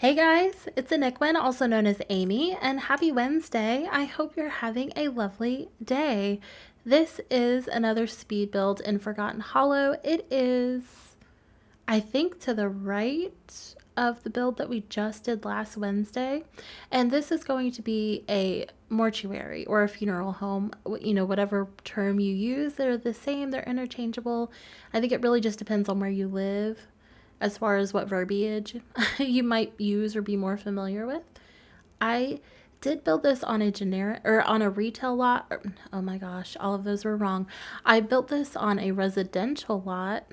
Hey guys, it's ANicWin, also known as Amy, and happy Wednesday. I hope you're having a lovely day. This is another speed build in Forgotten Hollow. It is, I think, to the right of the build that we just did last Wednesday. And this is going to be a mortuary or a funeral home. You know, whatever term you use, they're the same, they're interchangeable. I think it really just depends on where you live as far as what verbiage you might use or be more familiar with. I did build this on a generic or on a retail lot. Oh my gosh, all of those were wrong. I built this on a residential lot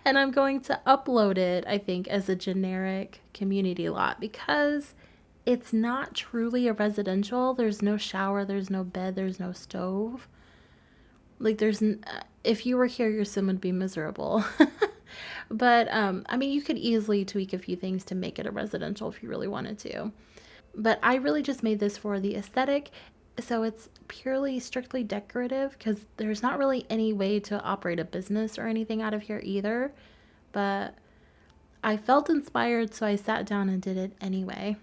and I'm going to upload it, I think, as a generic community lot because it's not truly a residential. There's no shower, there's no bed, there's no stove. Like if you were here, your sim would be miserable. But I mean, you could easily tweak a few things to make it a residential if you really wanted to. But I really just made this for the aesthetic. So it's purely strictly decorative because there's not really any way to operate a business or anything out of here either. But I felt inspired, so I sat down and did it anyway.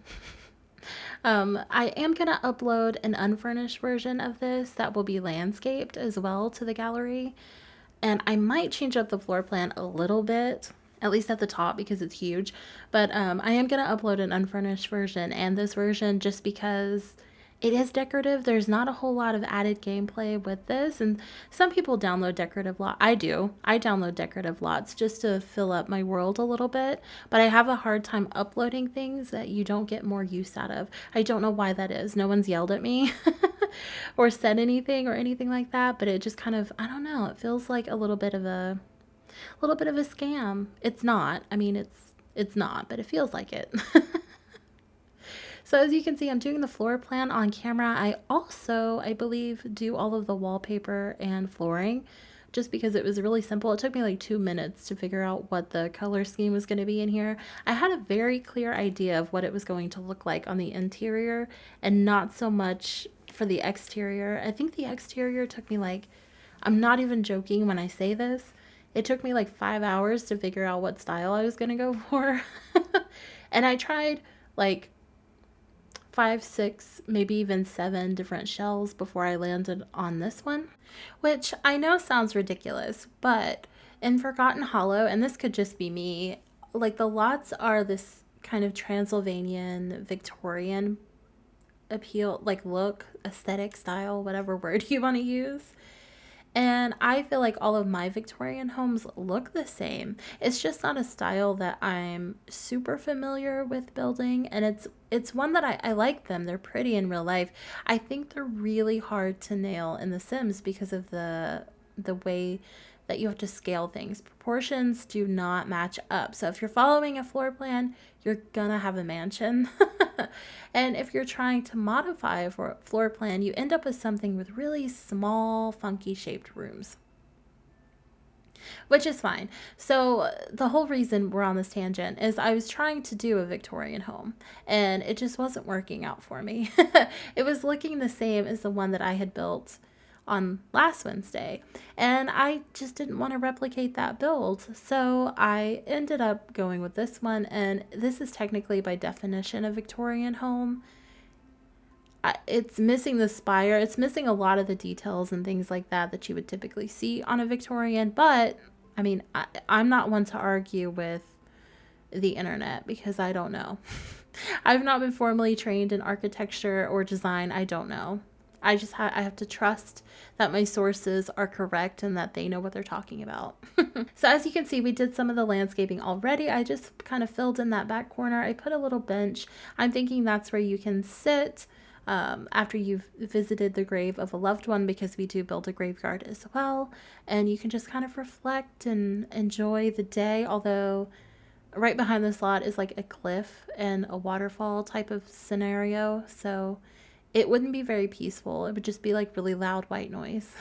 I am going to upload an unfurnished version of this that will be landscaped as well to the gallery. And I might change up the floor plan a little bit, at least at the top because it's huge. But I am going to upload an unfurnished version and this version just because it is decorative. There's not a whole lot of added gameplay with this. And some people download decorative lots. I do. I download decorative lots just to fill up my world a little bit. But I have a hard time uploading things that you don't get more use out of. I don't know why that is. No one's yelled at me. Or said anything or anything like that, but it just kind of, I don't know, it feels like a little bit of a scam. It's not. I mean, it's not, but it feels like it. So as you can see, I'm doing the floor plan on camera. I also, I believe, do all of the wallpaper and flooring just because it was really simple. It took me like 2 minutes to figure out what the color scheme was going to be in here. I had a very clear idea of what it was going to look like on the interior and not so much for the exterior. I think the exterior took me like, I'm not even joking when I say this, it took me like 5 hours to figure out what style I was going to go for. And I tried like 5, 6, maybe even 7 different shells before I landed on this one, which I know sounds ridiculous, but in Forgotten Hollow, and this could just be me, like the lots are this kind of Transylvanian Victorian appeal, like look, aesthetic, style, whatever word you want to use. And I feel like all of my Victorian homes look the same. It's just not a style that I'm super familiar with building. And it's one that I like them. They're pretty in real life. I think they're really hard to nail in The Sims because of the way that you have to scale things. Proportions do not match up. So if you're following a floor plan, you're gonna have a mansion. And if you're trying to modify a floor plan, you end up with something with really small, funky shaped rooms, which is fine. So the whole reason we're on this tangent is I was trying to do a Victorian home and it just wasn't working out for me. It was looking the same as the one that I had built on last Wednesday, and I just didn't want to replicate that build, so I ended up going with this one. And this is technically by definition a Victorian home. It's missing the spire, it's missing a lot of the details and things like that that you would typically see on a Victorian, but I mean, I'm not one to argue with the internet because I don't know. I've not been formally trained in architecture or design. I don't know. I have to trust that my sources are correct and that they know what they're talking about. So as you can see, we did some of the landscaping already. I just kind of filled in that back corner. I put a little bench. I'm thinking that's where you can sit after you've visited the grave of a loved one, because we do build a graveyard as well. And you can just kind of reflect and enjoy the day. Although right behind this lot is like a cliff and a waterfall type of scenario. So it wouldn't be very peaceful. It would just be like really loud white noise.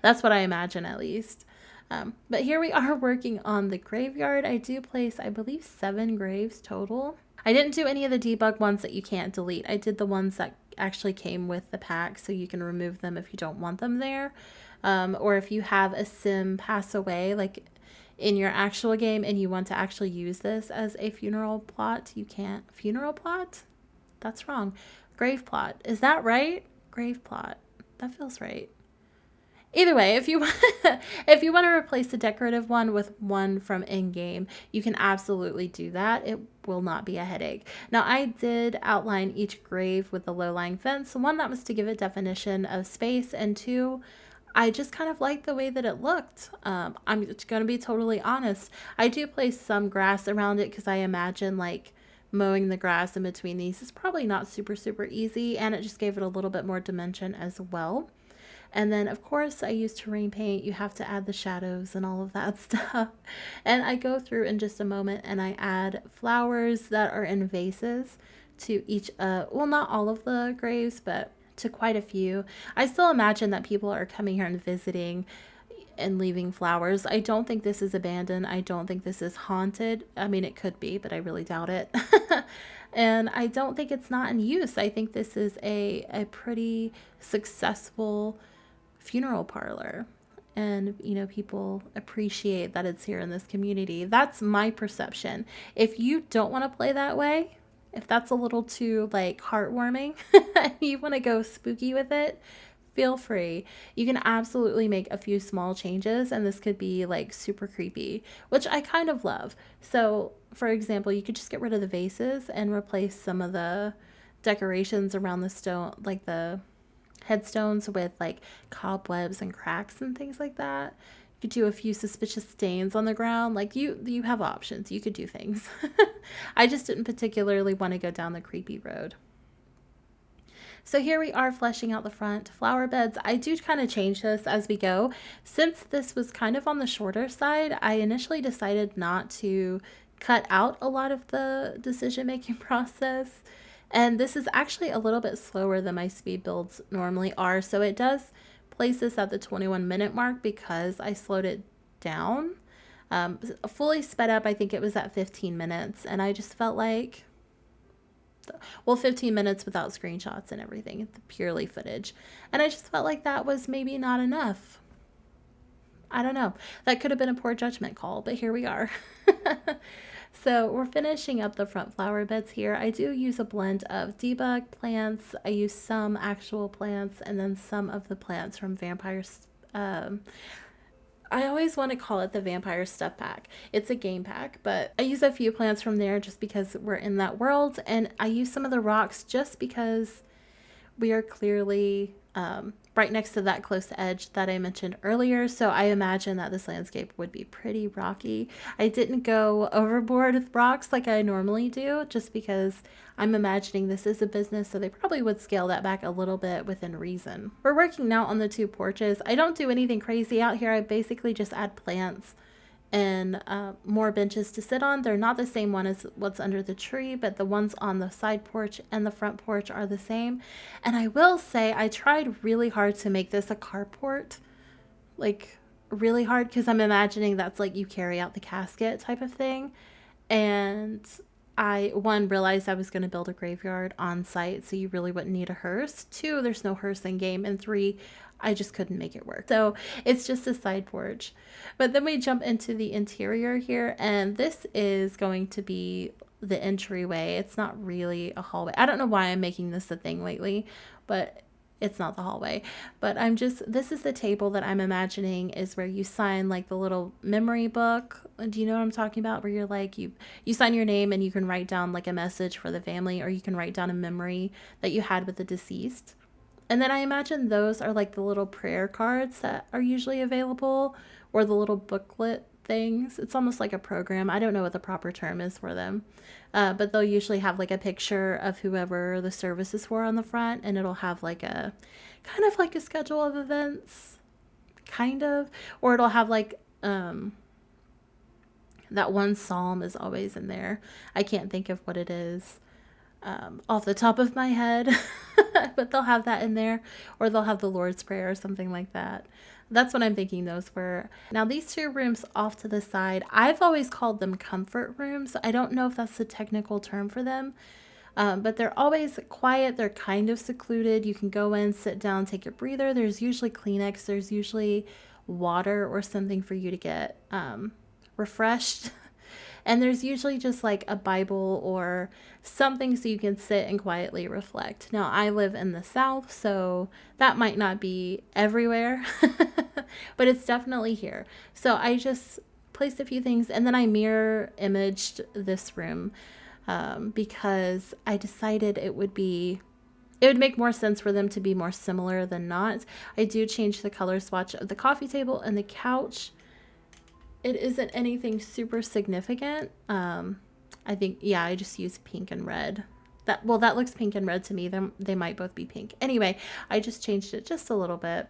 That's what I imagine, at least. But here we are working on the graveyard. I do place, I believe, 7 graves total. I didn't do any of the debug ones that you can't delete. I did the ones that actually came with the pack, so you can remove them if you don't want them there. Or if you have a sim pass away, like in your actual game and you want to actually use this as a funeral plot, you can't. Funeral plot? That's wrong. Grave plot. Is that right? Grave plot. That feels right. Either way, if you if you want to replace the decorative one with one from in-game, you can absolutely do that. It will not be a headache. Now, I did outline each grave with a low-lying fence. One, that was to give it definition of space, and two, I just kind of liked the way that it looked. I'm going to be totally honest. I do place some grass around it because I imagine like mowing the grass in between these is probably not super, super easy, and it just gave it a little bit more dimension as well. And then, of course, I use terrain paint. You have to add the shadows and all of that stuff. And I go through in just a moment and I add flowers that are in vases to each, well, not all of the graves, but to quite a few. I still imagine that people are coming here and visiting and leaving flowers. I don't think this is abandoned. I don't think this is haunted. I mean, it could be, but I really doubt it. And I don't think it's not in use. I think this is a pretty successful funeral parlor, and you know, people appreciate that it's here in this community. That's my perception. If you don't want to play that way, if that's a little too like heartwarming and you want to go spooky with it, feel free. You can absolutely make a few small changes and this could be like super creepy, which I kind of love. So for example, you could just get rid of the vases and replace some of the decorations around the stone, like the headstones, with like cobwebs and cracks and things like that. You could do a few suspicious stains on the ground. Like you have options. You could do things. I just didn't particularly want to go down the creepy road. So here we are fleshing out the front. Flower beds, I do kind of change this as we go. Since this was kind of on the shorter side, I initially decided not to cut out a lot of the decision-making process. And this is actually a little bit slower than my speed builds normally are. So it does place this at the 21-minute mark because I slowed it down. Fully sped up, I think it was at 15 minutes. And I just felt like, well, 15 minutes without screenshots and everything, purely footage. And I just felt like that was maybe not enough. I don't know. That could have been a poor judgment call, but here we are. So we're finishing up the front flower beds here. I do use a blend of debug plants. I use some actual plants and then some of the plants from Vampire's. I always want to call it the Vampire Stuff Pack. It's a game pack, but I use a few plants from there just because we're in that world. And I use some of the rocks just because we are clearly right next to that close edge that I mentioned earlier. So I imagine that this landscape would be pretty rocky. I didn't go overboard with rocks like I normally do, just because I'm imagining this is a business, so they probably would scale that back a little bit within reason. We're working now on the two porches. I don't do anything crazy out here. I basically just add plants and more benches to sit on. They're not the same one as what's under the tree, but the ones on the side porch and the front porch are the same. And I will say I tried really hard to make this a carport, like really hard, because I'm imagining that's like you carry out the casket type of thing. And I, one, realized I was going to build a graveyard on site, so you really wouldn't need a hearse. Two, there's no hearse in game. And three, I just couldn't make it work. So it's just a side porch. But then we jump into the interior here, and this is going to be the entryway. It's not really a hallway. I don't know why I'm making this a thing lately, but it's not the hallway. But this is the table that I'm imagining is where you sign like the little memory book. Do you know what I'm talking about? Where you're like, you sign your name and you can write down like a message for the family, or you can write down a memory that you had with the deceased. And then I imagine those are like the little prayer cards that are usually available, or the little booklet things. It's almost like a program. I don't know what the proper term is for them. But they'll usually have like a picture of whoever the service is for on the front, and it'll have like a kind of like a schedule of events, kind of, or it'll have like that one psalm is always in there. I can't think of what it is off the top of my head, but they'll have that in there, or they'll have the Lord's Prayer or something like that. That's what I'm thinking those were. Now these two rooms off to the side, I've always called them comfort rooms. I don't know if that's the technical term for them, but they're always quiet. They're kind of secluded. You can go in, sit down, take a breather. There's usually Kleenex. There's usually water or something for you to get refreshed. And there's usually just like a Bible or something so you can sit and quietly reflect. Now, I live in the South, so that might not be everywhere, but it's definitely here. So I just placed a few things and then I mirror imaged this room because I decided it would make more sense for them to be more similar than not. I do change the color swatch of the coffee table and the couch. It isn't anything super significant. I think, yeah, I just use pink and red. That looks pink and red to me. They might both be pink. Anyway, I just changed it just a little bit.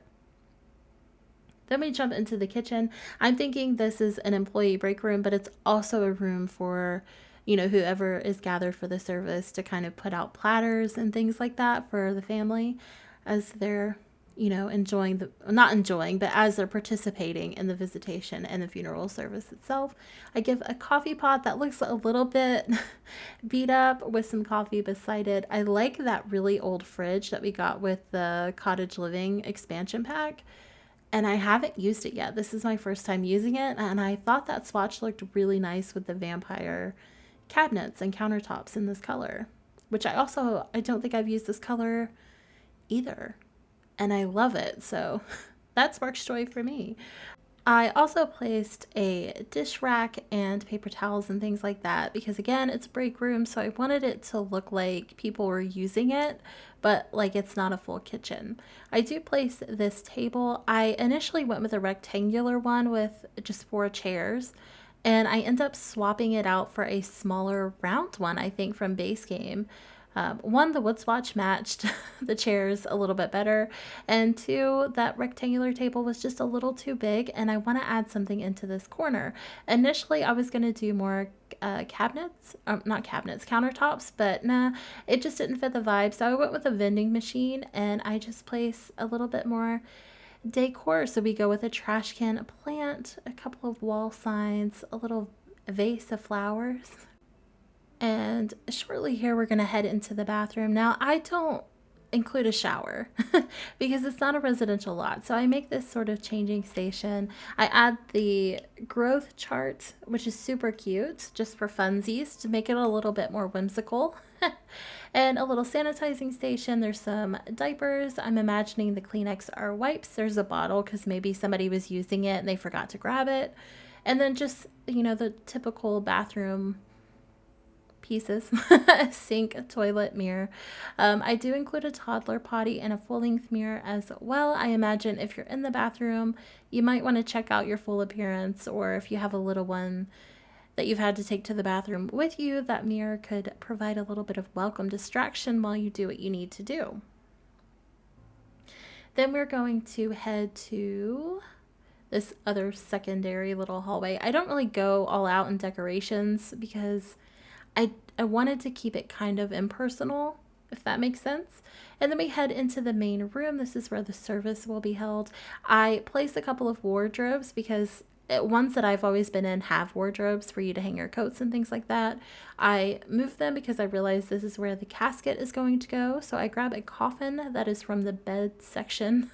Then we jump into the kitchen. I'm thinking this is an employee break room, but it's also a room for, whoever is gathered for the service to kind of put out platters and things like that for the family as they're, not enjoying, but as they're participating in the visitation and the funeral service itself. I give a coffee pot that looks a little bit beat up with some coffee beside it. I like that really old fridge that we got with the Cottage Living expansion pack. And I haven't used it yet. This is my first time using it. And I thought that swatch looked really nice with the vampire cabinets and countertops in this color, which I don't think I've used this color either. And I love it. So that sparks joy for me. I also placed a dish rack and paper towels and things like that because, again, it's a break room, so I wanted it to look like people were using it, but like it's not a full kitchen. I do place this table. I initially went with a rectangular one with just 4 chairs, and I end up swapping it out for a smaller round one, I think, from base game. One, the wood swatch matched the chairs a little bit better, and 2, that rectangular table was just a little too big, and I want to add something into this corner. Initially, I was going to do more countertops, but nah, it just didn't fit the vibe, so I went with a vending machine, and I just placed a little bit more decor. So we go with a trash can, a plant, a couple of wall signs, a little vase of flowers. And shortly here, we're going to head into the bathroom. Now, I don't include a shower because it's not a residential lot. So I make this sort of changing station. I add the growth chart, which is super cute, just for funsies to make it a little bit more whimsical. And a little sanitizing station. There's some diapers. I'm imagining the Kleenex are wipes. There's a bottle because maybe somebody was using it and they forgot to grab it. And then just, the typical bathroom pieces, sink, toilet, mirror. I do include a toddler potty and a full-length mirror as well. I imagine if you're in the bathroom, you might want to check out your full appearance, or if you have a little one that you've had to take to the bathroom with you, that mirror could provide a little bit of welcome distraction while you do what you need to do. Then we're going to head to this other secondary little hallway. I don't really go all out in decorations because I wanted to keep it kind of impersonal, if that makes sense. And then we head into the main room. This is where the service will be held. I place a couple of wardrobes because ones that I've always been in have wardrobes for you to hang your coats and things like that. I moved them because I realized this is where the casket is going to go. So I grab a coffin that is from the bed section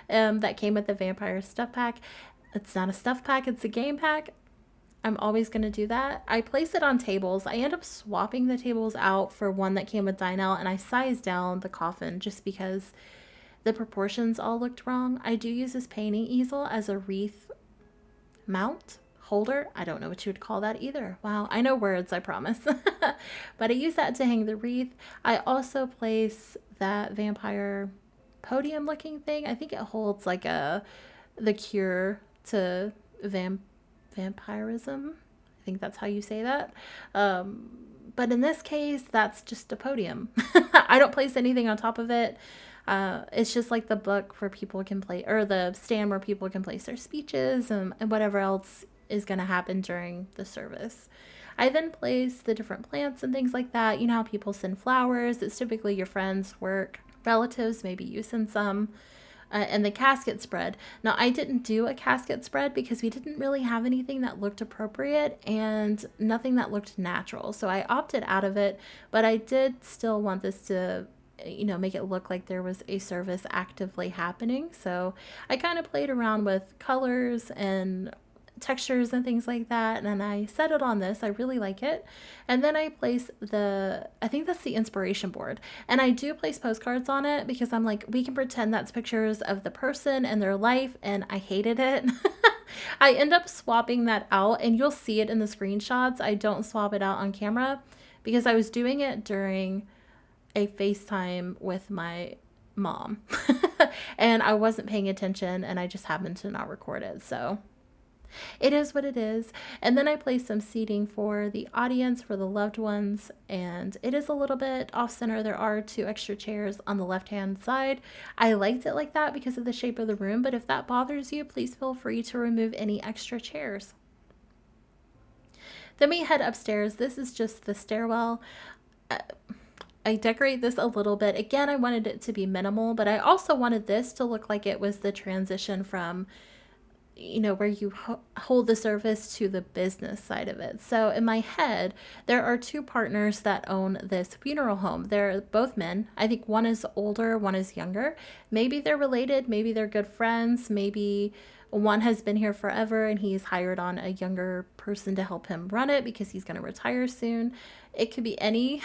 that came with the vampire stuff pack. It's not a stuff pack, it's a game pack. I'm always going to do that. I place it on tables. I end up swapping the tables out for one that came with dinette, and I sized down the coffin just because the proportions all looked wrong. I do use this painting easel as a wreath mount holder. I don't know what you would call that either. Wow, I know words, I promise. But I use that to hang the wreath. I also place that vampire podium looking thing. I think it holds like the cure to vampirism. I think that's how you say that. But in this case, that's just a podium. I don't place anything on top of it. It's just like the book where people can play, or the stand where people can place their speeches and whatever else is going to happen during the service. I then place the different plants and things like that. You know how people send flowers. It's typically your friends, work, relatives, maybe you send some. And the casket spread. Now, I didn't do a casket spread because we didn't really have anything that looked appropriate and nothing that looked natural. So I opted out of it, but I did still want this to, make it look like there was a service actively happening. So I kind of played around with colors and textures and things like that, and I settled on this. I really like it. And then I place I think that's the inspiration board, and I do place postcards on it because I'm like, we can pretend that's pictures of the person and their life, and I hated it. I end up swapping that out, and you'll see it in the screenshots. I don't swap it out on camera because I was doing it during a FaceTime with my mom and I wasn't paying attention, and I just happened to not record it. So it is what it is. And then I placed some seating for the audience, for the loved ones, and it is a little bit off center. There are 2 extra chairs on the left hand side. I liked it like that because of the shape of the room, but if that bothers you, please feel free to remove any extra chairs. Then we head upstairs. This is just the stairwell. I decorate this a little bit. Again, I wanted it to be minimal, but I also wanted this to look like it was the transition from, you know, where you hold the service to the business side of it. So in my head, there are 2 partners that own this funeral home. They're both men. I think one is older, one is younger. Maybe they're related, maybe they're good friends, maybe one has been here forever and he's hired on a younger person to help him run it because he's going to retire soon. It could be any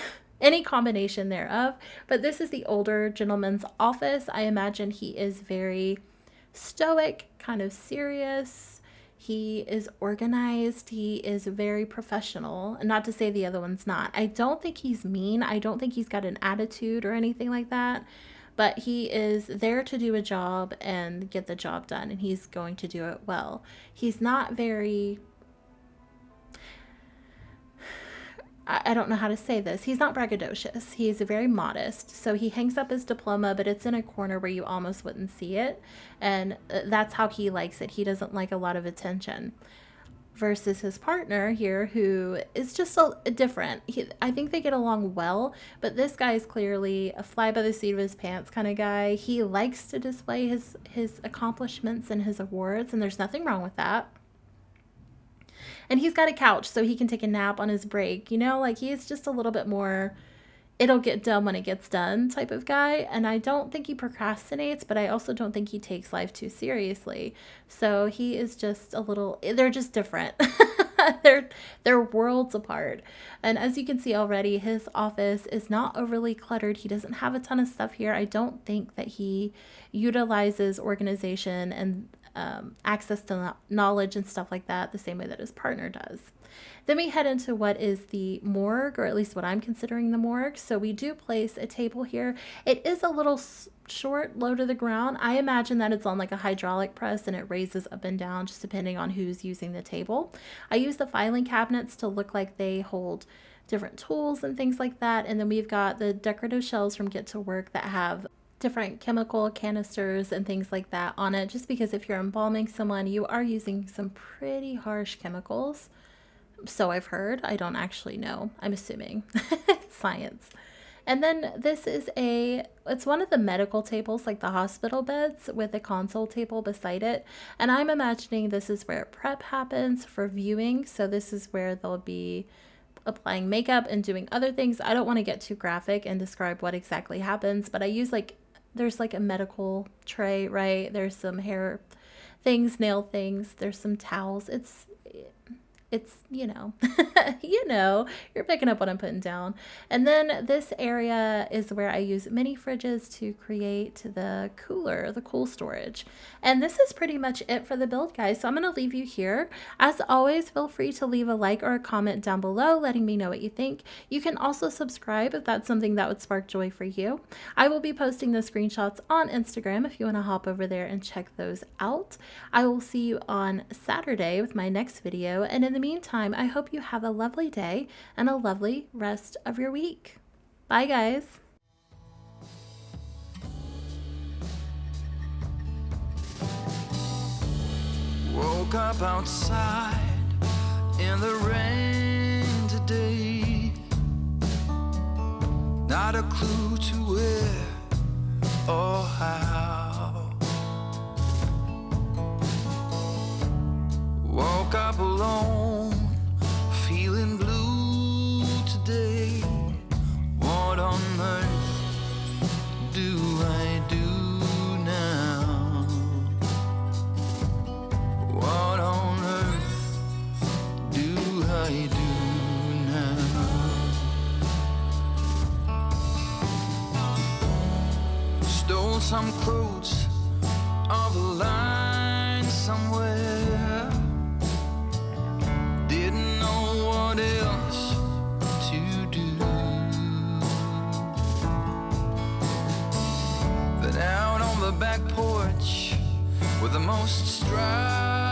combination thereof, but this is the older gentleman's office. I imagine he is very stoic, kind of serious. He is organized. He is very professional. And not to say the other one's not. I don't think he's mean. I don't think he's got an attitude or anything like that. But he is there to do a job and get the job done. And he's going to do it well. He's not very... I don't know how to say this. He's not braggadocious. He's very modest. So he hangs up his diploma, but it's in a corner where you almost wouldn't see it. And that's how he likes it. He doesn't like a lot of attention. Versus his partner here, who is just different. I think they get along well, but this guy is clearly a fly by the seat of his pants kind of guy. He likes to display his accomplishments and his awards, and there's nothing wrong with that. And he's got a couch so he can take a nap on his break. You know, like he's just a little bit more, it'll get done when it gets done type of guy. And I don't think he procrastinates, but I also don't think he takes life too seriously. So he is just they're just different. They're worlds apart. And as you can see already, his office is not overly cluttered. He doesn't have a ton of stuff here. I don't think that he utilizes organization and access to knowledge and stuff like that the same way that his partner does. Then we head into what is the morgue, or at least what I'm considering the morgue. So we do place a table here. It is a little short, low to the ground. I imagine that it's on like a hydraulic press and it raises up and down just depending on who's using the table. I use the filing cabinets to look like they hold different tools and things like that. And then we've got the decorative shelves from Get to Work that have different chemical canisters and things like that on it, just because if you're embalming someone, you are using some pretty harsh chemicals. So I've heard. I don't actually know. I'm assuming. It's science. And then this is it's one of the medical tables, like the hospital beds, with a console table beside it. And I'm imagining this is where prep happens for viewing. So this is where they'll be applying makeup and doing other things. I don't want to get too graphic and describe what exactly happens, but I use there's like a medical tray, right? There's some hair things, nail things. There's some towels. It's, you know, you're picking up what I'm putting down. And then this area is where I use mini fridges to create the cool storage. And this is pretty much it for the build, guys. So I'm going to leave you here. As always, feel free to leave a like or a comment down below letting me know what you think. You can also subscribe if that's something that would spark joy for you. I will be posting the screenshots on Instagram if you want to hop over there and check those out. I will see you on Saturday with my next video. And in the meantime, I hope you have a lovely day and a lovely rest of your week. Bye, guys. Woke up outside in the rain today. Not a clue to where or how. Woke up alone, feeling blue today. What on earth do I do now? What on earth some quotes of a line somewhere. Didn't know what else to do. But out on the back porch with the most stride,